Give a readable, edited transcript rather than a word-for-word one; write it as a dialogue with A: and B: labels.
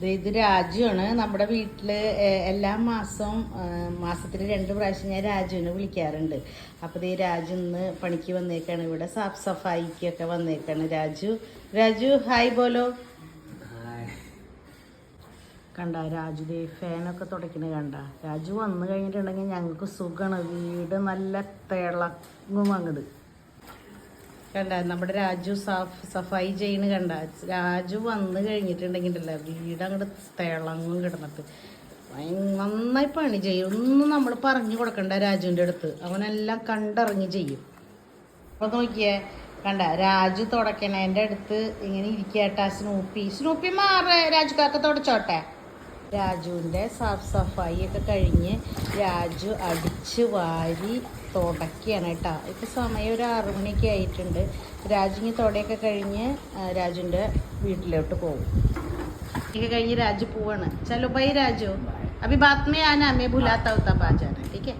A: ഇത് രാജുവാണ്. നമ്മുടെ വീട്ടിൽ എല്ലാ മാസത്തിൽ 2 പ്രാവശ്യം ഞാൻ രാജുവിനെ വിളിക്കാറുണ്ട്. അപ്പോൾ ഈ രാജു ഇന്ന് പണിക്ക് വന്നേക്കാണ്. ഇവിടെ സാഫ് സഫായിക്കൊക്കെ വന്നേക്കാണ് രാജു ഹായ് ബോലോ. കണ്ട രാജു ഫാനൊക്കെ തുടയ്ക്കുന്നത് കണ്ട. രാജു വന്നു കഴിഞ്ഞിട്ടുണ്ടെങ്കിൽ ഞങ്ങൾക്ക് സുഖമാണ്. വീട് നല്ല തിളങ്ങും അങ്ങട്. കണ്ട നമ്മുടെ രാജു സഫായി ചെയ്യുന്ന കണ്ട. രാജു വന്നു കഴിഞ്ഞിട്ടുണ്ടെങ്കിലല്ല വീട് അങ്ങോട്ട് തിളങ്ങും കിടന്നിട്ട് നന്നായി പണി ചെയ്യും. ഒന്നും നമ്മൾ പറഞ്ഞു കൊടുക്കണ്ട രാജുവിൻ്റെ അടുത്ത്. അവനെല്ലാം കണ്ടിറങ്ങി ചെയ്യും. അപ്പോൾ നോക്കിയേ കണ്ട രാജു തുടക്കണേൻ്റെ അടുത്ത് ഇങ്ങനെ ഇരിക്കട്ടാ. സ്നൂപ്പി മാറേ രാജു കാക്ക തുടച്ചോട്ടെ. രാജുവിൻ്റെ സാഫ് സഫായി ഒക്കെ കഴിഞ്ഞ് രാജു അടിച്ച് വാരി തുടക്കുകയാണ് കേട്ടോ. ഇപ്പോൾ സമയം ഒരു 6 മണിയൊക്കെ ആയിട്ടുണ്ട്. രാജുവിന് തുടയൊക്കെ കഴിഞ്ഞ് രാജുവിൻ്റെ വീട്ടിലോട്ട് പോകും. ഇതൊക്കെ കഴിഞ്ഞ് രാജു പോവാണ്. ചലോ ബൈ രാജു. അഭി ബാത് മേ ആനാ, മേ ഭുലാത്ത ഹൂം തബ് ആ ജാനാ. ठीक है.